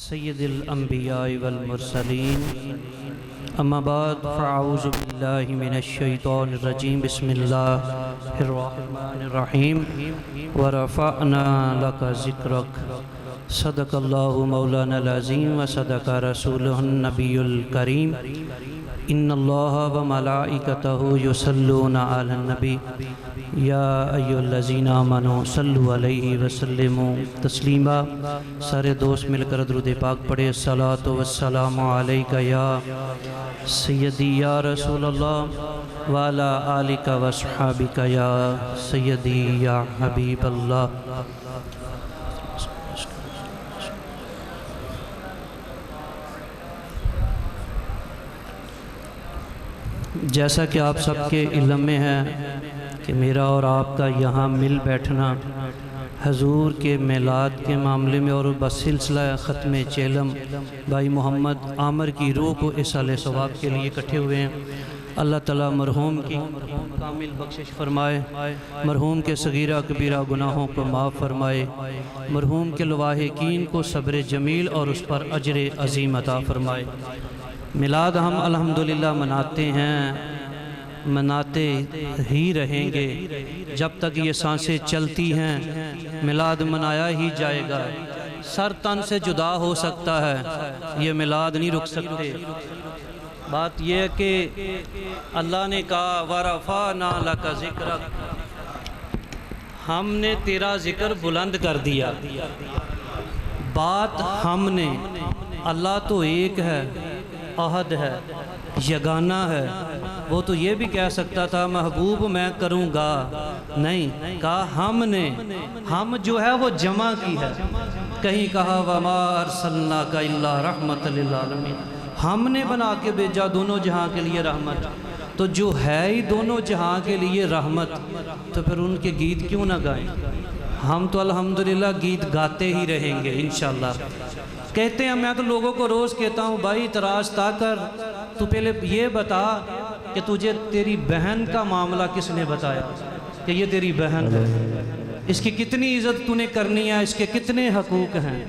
سید الانبیاء والمرسلین اما بعد فاعوذ باللہ من الشیطان الرجیم بسم اللہ الرحمن الرحیم ورفعنا لک ذکرک صدق اللہ مولانا العظیم وصدق رسولہ النبی الکریم ان اللہ وملائکتہ یصلون علی النبی یا ایھا الذین آمنوا صلوا علیہ وسلموا تسلیما۔ سارے دوست مل کر درود پاک پڑھے۔ الصلاۃ والسلام علیک یا سیدی یا رسول اللہ وعلی آلک واصحابک یا سیدی یا حبیب اللہ۔ جیسا کہ آپ سب کے علم میں ہے کہ میرا اور آپ کا یہاں مل بیٹھنا حضور کے میلاد کے معاملے میں اور بسلسلہ ختم چیلم بھائی محمد عامر کی روح کو اصالِ ثواب کے لیے اکٹھے ہوئے ہیں۔ اللہ تعالیٰ مرحوم کی کامل بخشش فرمائے، مرحوم کے صغیرہ کبیرہ گناہوں کو معاف فرمائے، مرحوم کے لواحقین کو صبر جمیل اور اس پر اجر عظیم عطا فرمائے۔ میلاد ہم الحمدللہ مناتے ہیں، مناتے ہی رہیں گے جب تک یہ سانسیں چلتی ہیں، میلاد منایا ہی جائے گا۔ سر تن سے جدا ہو سکتا ہے، یہ میلاد نہیں رک سکتے۔ بات یہ ہے کہ اللہ نے کہا وَرَفَعْنَا لَكَ ذِكْرَكَ، ہم نے تیرا ذکر بلند کر دیا۔ بات ہم نے، اللہ تو ایک ہے، احد ہے، یگانہ ہے۔ وہ تو یہ بھی کہہ سکتا تھا محبوب میں کروں گا، نہیں، کہا ہم نے۔ ہم جو ہے وہ جمع کی ہے، کہیں کہا وَمَا أَرْسَلْنَاكَ إِلَّا رَحْمَةً لِلْعَالَمِينَ، ہم نے بنا کے بھیجا دونوں جہاں کے لیے رحمت۔ تو جو ہے ہی دونوں جہاں کے لیے رحمت، تو پھر ان کے گیت کیوں نہ گائیں؟ ہم تو الحمدللہ گیت گاتے ہی رہیں گے انشاءاللہ۔ کہتے ہیں، میں تو لوگوں کو روز کہتا ہوں بھائی تراش تا کر تو پہلے یہ بتا کہ تجھے تیری بہن کا معاملہ کس نے بتایا کہ یہ تیری بہن ہے، اس کی کتنی عزت تو نے کرنی ہے، اس کے کتنے حقوق ہیں،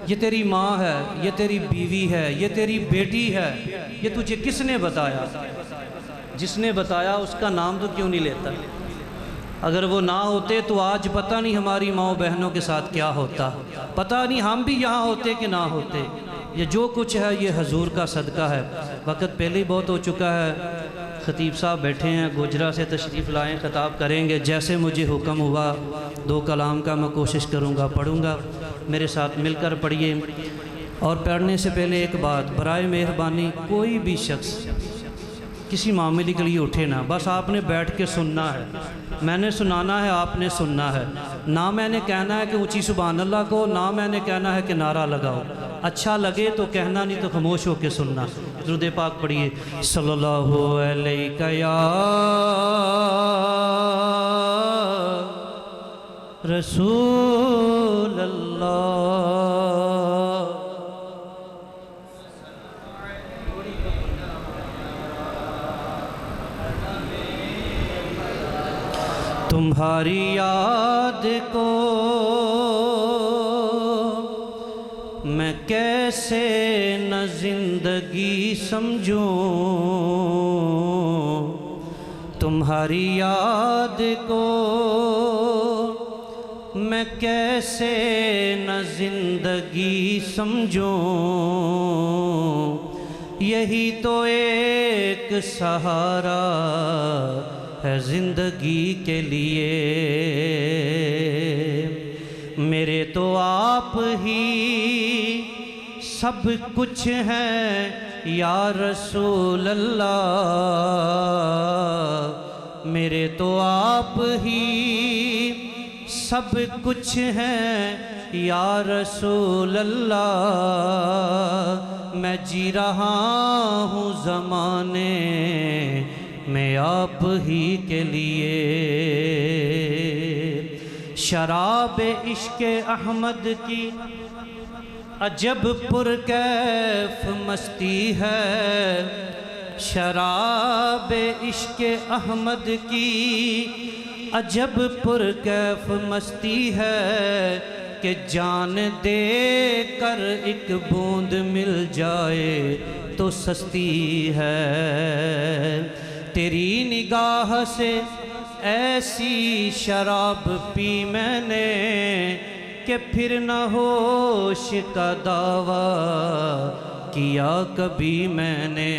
یہ تیری ماں ہے، یہ تیری بیوی ہے، یہ تیری بیٹی ہے، یہ تجھے کس نے بتایا؟ جس نے بتایا اس کا نام تو کیوں نہیں لیتا؟ اگر وہ نہ ہوتے تو آج پتہ نہیں ہماری ماں و بہنوں کے ساتھ کیا ہوتا، پتہ نہیں ہم بھی یہاں ہوتے کہ نہ ہوتے۔ یہ جو کچھ ہے یہ حضور کا صدقہ ہے۔ وقت پہلے ہی بہت ہو چکا ہے، خطیب صاحب بیٹھے ہیں، گوجرا سے تشریف لائیں، خطاب کریں گے۔ جیسے مجھے حکم ہوا 2 کلام کا میں کوشش کروں گا، پڑھوں گا، میرے ساتھ مل کر پڑھیے۔ اور پڑھنے سے پہلے ایک بات، برائے مہربانی کوئی بھی شخص کسی معاملے کے لیے اٹھے نہ، بس آپ نے بیٹھ کے سننا ہے، میں نے سنانا ہے، آپ نے سننا ہے۔ نہ میں نے کہنا ہے کہ اونچی سبحان اللہ کو، نہ میں نے کہنا ہے کہ نعرہ لگاؤ۔ اچھا لگے تو کہنا، نہیں تو خاموش ہو کے سننا۔ درود پاک پڑھیے۔ صلی اللہ علیہ یا رسول اللہ، تمہاری یاد کو میں کیسے نہ زندگی سمجھوں، تمہاری یاد کو میں کیسے نہ زندگی سمجھوں، یہی تو ایک سہارا ہے زندگی کے لیے، میرے تو آپ ہی سب کچھ ہیں یا رسول اللہ، میرے تو آپ ہی سب کچھ ہیں یا رسول اللہ، میں جی رہا ہوں زمانے میں آپ ہی کے لیے، شراب عشق احمد کی عجب پرکیف مستی ہے، شراب عشق احمد کی عجب پرکیف مستی ہے، کہ جان دے کر ایک بوند مل جائے تو سستی ہے۔ تیری نگاہ سے ایسی شراب پی میں نے کہ پھر نہ ہوش کا دعویٰ کیا کبھی میں نے۔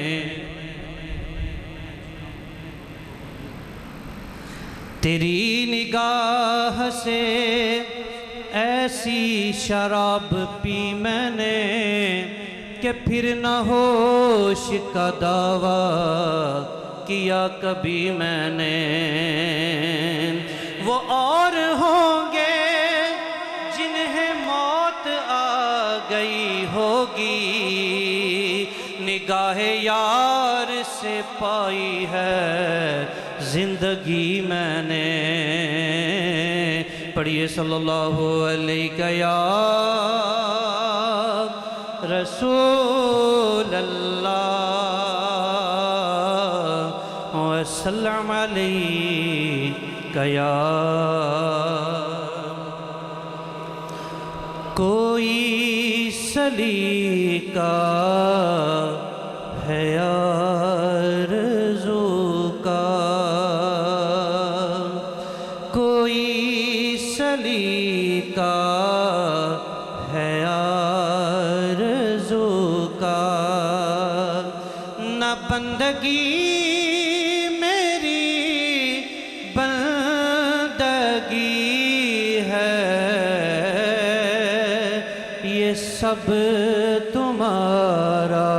تیری نگاہ سے ایسی شراب پی میں نے کہ پھر نہ ہوش کا دعویٰ کیا کبھی میں نے۔ وہ اور ہوں گے جنہیں موت آ گئی ہوگی، نگاہ یار سے پائی ہے زندگی میں نے۔ پڑھیے صلی اللہ علیہ یا رسول اللہ وسلم علیہ یا۔ کوئی سلیقہ ہے آرزو کا، کوئی سلیقہ ہے آرزو کا، نہ بندگی میری بندگی ہے، یہ سب تمہارا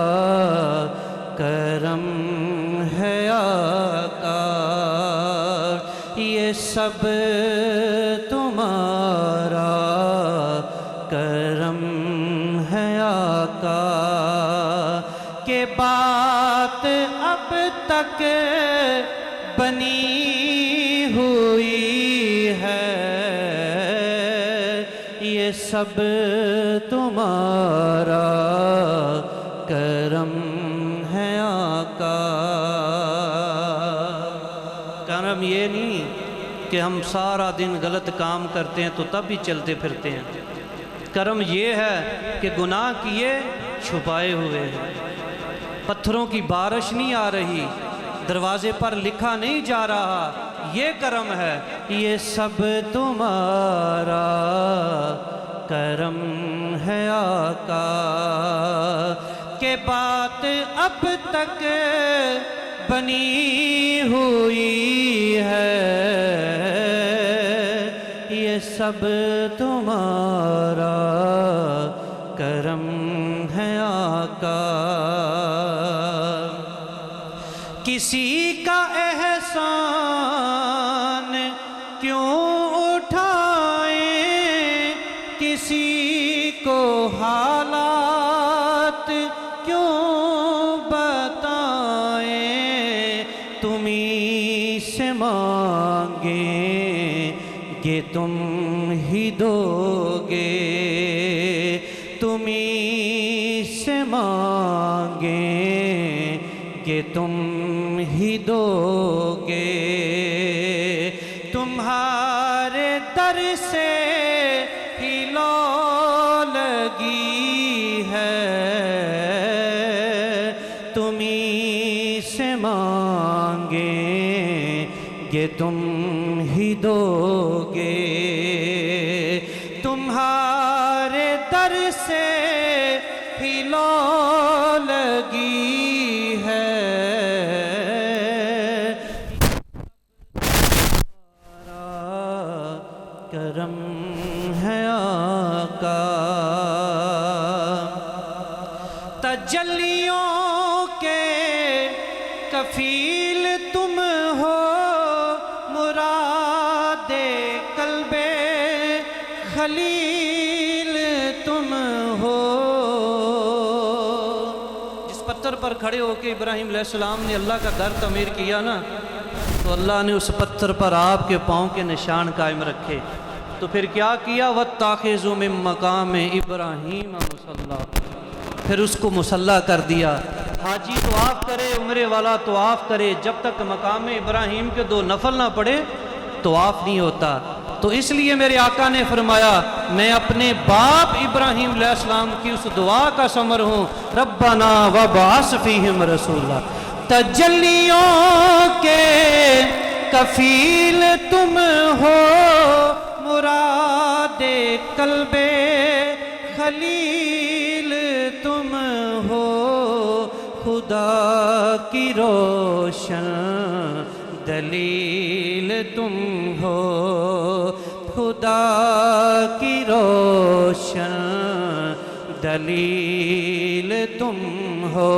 کرم ہے آقا، یہ سب تمہارا کرم ہے آقا، کہ بات اب تک بنی ہوئی ہے، یہ سب تمہارا کرم ہے آقا۔ کرم یہ نہیں کہ ہم سارا دن غلط کام کرتے ہیں تو تب بھی چلتے پھرتے ہیں، کرم یہ ہے کہ گناہ کیے چھپائے ہوئے ہیں، پتھروں کی بارش نہیں آ رہی، دروازے پر لکھا نہیں جا رہا، یہ کرم ہے۔ یہ سب تمہارا کرم ہے آقا، کہ بات اب تک بنی ہوئی ہے، یہ سب تمہارا کرم ہے آقا۔ کسی کا احسان کیوں اٹھائیں، کسی کو حالات کیوں بتائیں، تمہیں سے مانگیں کہ تم ہی دو گے، تمہیں سے مانگیں کہ تم ہی دو گے، تمہارے در سے ہی لو لگی ہے، تمہیں سے مانگیں کہ تم ہی دو گے، تمہارے در سے ہی لو لگی ہے، کرم ہے آقا۔ تجلیوں کے کفیل تم ہو، مراد قلب خلیل تم ہو۔ جس پتھر پر کھڑے ہو کے ابراہیم علیہ السلام نے اللہ کا گھر تعمیر کیا نا، تو اللہ نے اس پتھر پر آپ کے پاؤں کے نشان قائم رکھے، تو پھر کیا کیا؟ وَاتَّخِذُوا مِن مَّقَامِ إِبْرَاهِيمَ مُصَلًّى، پھر اس کو مصلی کر دیا۔ حاجی طواف کرے، عمرے والا طواف کرے، جب تک مقام ابراہیم کے 2 نفل نہ پڑے طواف نہیں ہوتا۔ تو اس لیے میرے آقا نے فرمایا میں اپنے باپ ابراہیم علیہ السلام کی اس دعا کا ثمر ہوں، ربنا وبعث فیہم رسولا۔ تجلیوں کے کفیل تم ہو، مراد قلب خلیل تم ہو، خدا کی روشن دلیل تم ہو، خدا کی روشن دلیل تم ہو،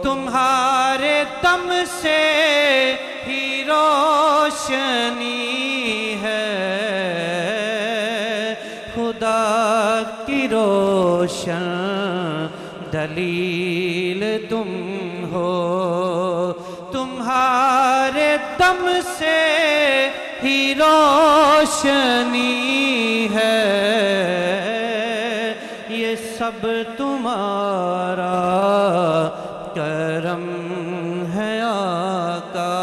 تمہارے دم سے ہی روشنی ہے، خدا کی روشن دلیل تم ہو، تمہارے دم سے ہی روشنی ہے، یہ سب تمہارا کرم ہے آقا۔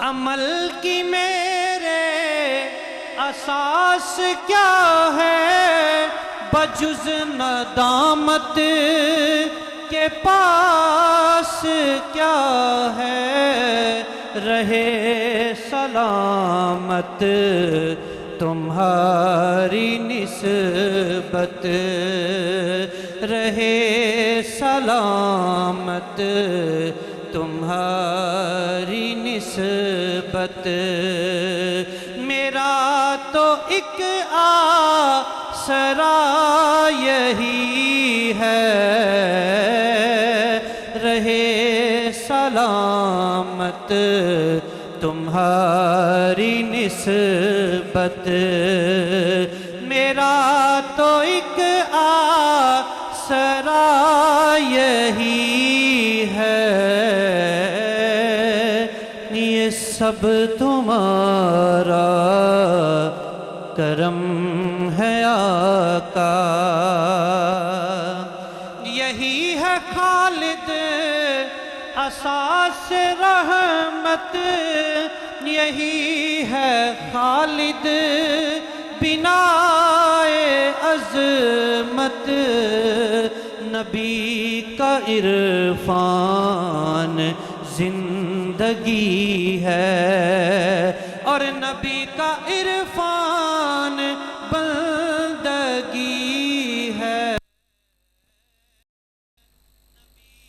عمل کی میرے اساس کیا ہے، بجز ندامت کے پاس کیا ہے، رہے سلامت تمہاری نسبت، رہے سلامت تمہاری نسبت، میرا تو ایک آسرا یہی ہے، رہے سلامت تمہاری نسبت، میرا تو ایک آسرا یہی ہے، یہ سب تمہارا کرم ہے آقا۔ یہی ہے خالد اساس رحمت، یہی ہے خالد بنائے عظمت، نبی کا عرفان زندگی ہے، اور نبی کا عرفان بندگی ہے،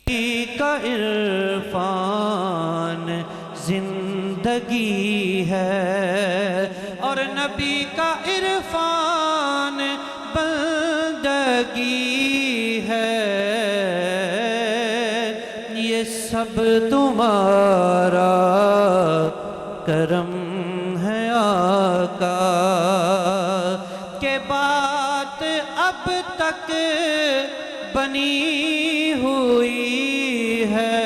نبی کا عرفان زندگی ہے، اور نبی کا عرفان بندگی ہے، یہ سب تمہارا کرم ہے آقا، کہ بات اب تک بنی ہوئی ہے،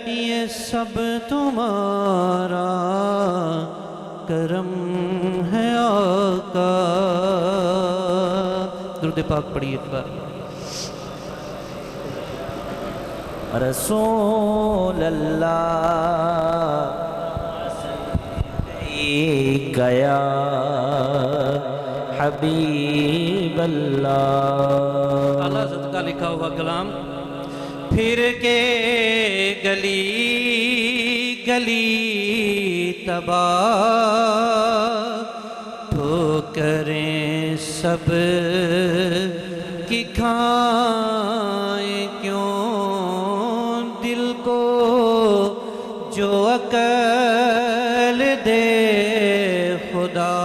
یہ سب تمہارا کرم ہے آقا۔ درود پاک پڑھیے ایک بار۔ رسول اللہ یا حبیب اللہ۔ اعلیٰ حضرت کا لکھا ہوا کلام۔ پھر کے گلی گلی تباہ ٹھوکریں سب کی کھائیں کیوں، دل کو جو عقل دے خدا،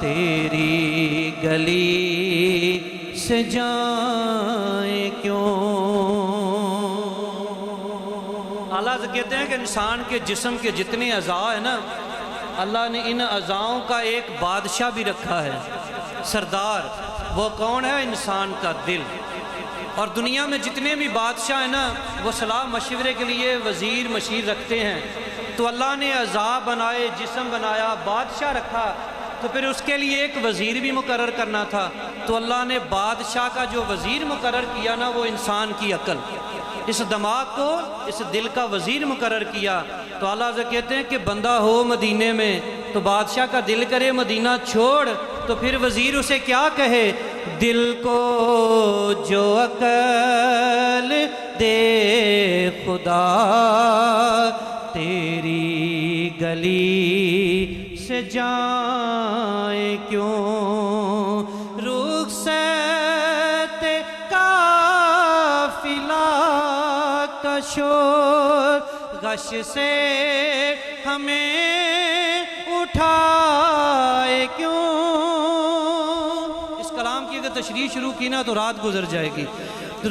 تیری گلی سے جائیں کیوں۔ اللہ سے کہتے ہیں کہ انسان کے جسم کے جتنے اعضاء ہیں نا، اللہ نے ان اعضاؤں کا ایک بادشاہ بھی رکھا ہے، سردار۔ وہ کون ہے؟ انسان کا دل۔ اور دنیا میں جتنے بھی بادشاہ ہیں نا، وہ صلاح مشورے کے لیے وزیر مشیر رکھتے ہیں، تو اللہ نے اعضاء بنائے، جسم بنایا، بادشاہ رکھا، تو پھر اس کے لیے ایک وزیر بھی مقرر کرنا تھا، تو اللہ نے بادشاہ کا جو وزیر مقرر کیا نا وہ انسان کی عقل، اس دماغ کو اس دل کا وزیر مقرر کیا۔ تو اللہ عز کہتے ہیں کہ بندہ ہو مدینے میں تو بادشاہ کا دل کرے مدینہ چھوڑ، تو پھر وزیر اسے کیا کہے؟ دل کو جو عقل دے خدا تیری گلی سے جائیں کیوں، رخصت قافلہ کا شور غش سے ہمیں اٹھائے کیوں۔ اس کلام کی اگر تشریح شروع کی نا تو رات گزر جائے گی۔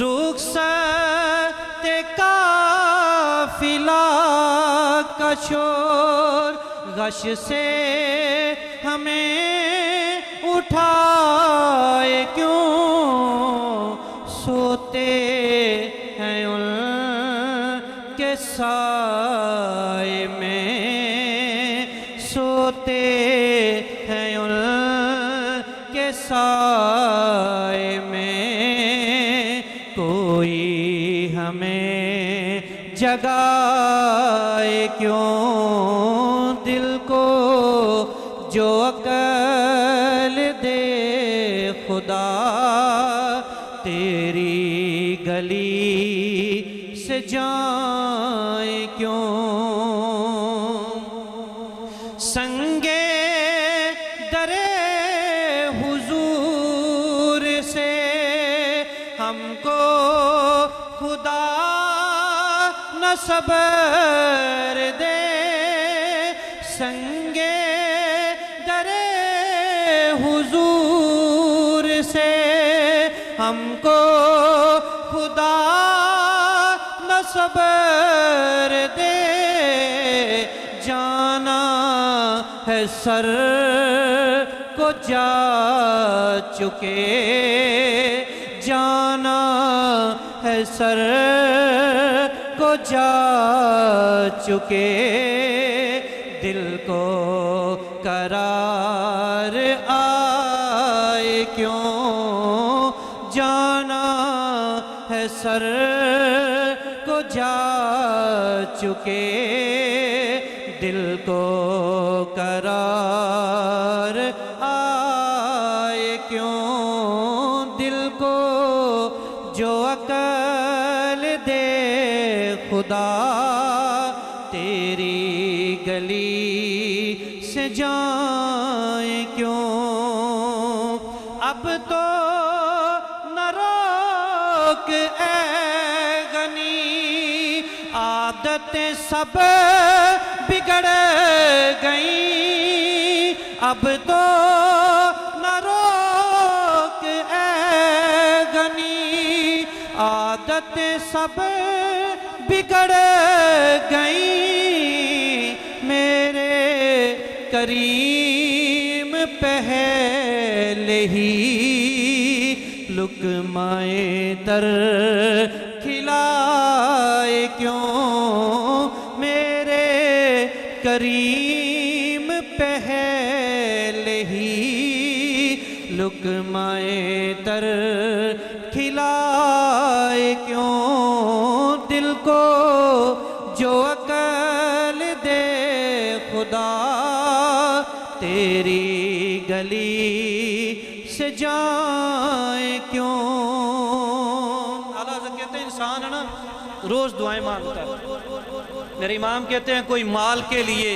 رخصت قافلہ کا شور غش سے ہمیں اٹھائے کیوں، سوتے ہیں ان کے سائے میں، سوتے ہیں ان کے سائے میں، کوئی ہمیں جگائے کیوں، دل کو جو عقل دے خدا تیری گلی سے جائیں کیوں، سنگے درے حضور سے ہم کو خدا نہ صبر دے، سنگے درے حضور سے ہم کو خدا نہ صبر دے، جانا ہے سر کو جا چکے، جانا ہے سر کو جا چکے، دل کو قرار آئے کیوں، جانا ہے سر کو جا چکے، دل کو قرار آئے کیوں، دل کو جو عقل دے خدا تیری گلی سے جائیں کیوں، اب تو نہ روک اے غنی، عادتیں سب بگڑ گئیں، اب تو نہ روک اے غنی، عادتیں سب بگڑ گئیں، میرے کریم پہلے ہی لقمۂ در کھلائے کیوں، میرے کریم پہلے ہی لقمۂ در کھلائے کیوں، دل کو جو عقل دے خدا تیری گلی سے جائیں کیوں۔ اللہ کہتے ہیں انسان ہے نا روز دعائیں مانگتا ہے، میرے امام کہتے ہیں کوئی مال کے لیے،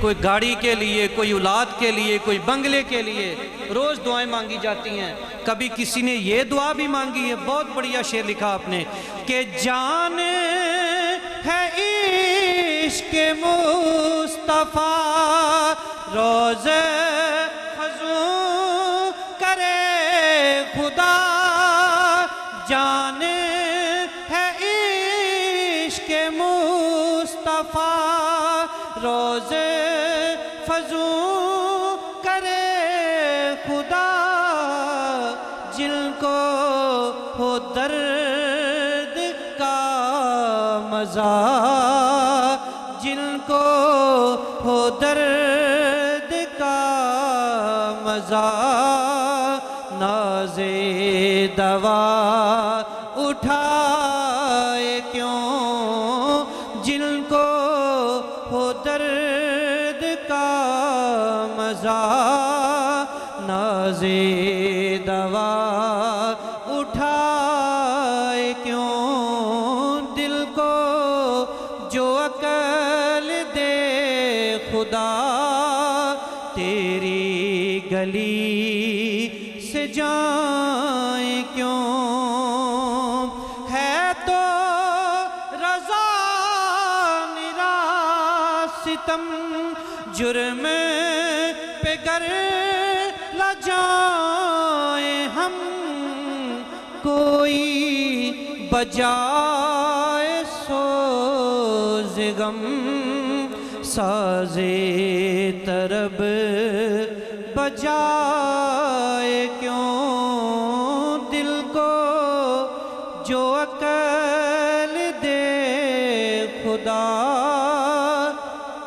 کوئی گاڑی کے لیے، کوئی اولاد کے لیے، کوئی بنگلے کے لیے روز دعائیں مانگی جاتی ہیں۔ کبھی کسی نے یہ دعا بھی مانگی ہے، بہت بڑھیا شعر لکھا آپ نے کہ جان ہے عشق مصطفیٰ روز فزوں کرے خدا، جان ہے عشق مصطفیٰ روز فزوں کرے خدا، جن کو ہو درد کا مزہ، جن کو ہو درد کا مزہ نازے دوا اٹھائے کیوں جن کو ہو درد کا مزہ نازے دوا اٹھائے کیوں دل کو جو عقل دے خدا تیری گلی سے جائیں کیوں ہے تو رضا میرا ستم جرم پہ گر نہ جائیں ہم کوئی بجائے سوز غم سازے طرب بجائے کیوں دل کو جو عقل دے خدا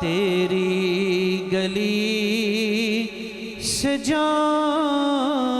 تیری گلی سے جائیں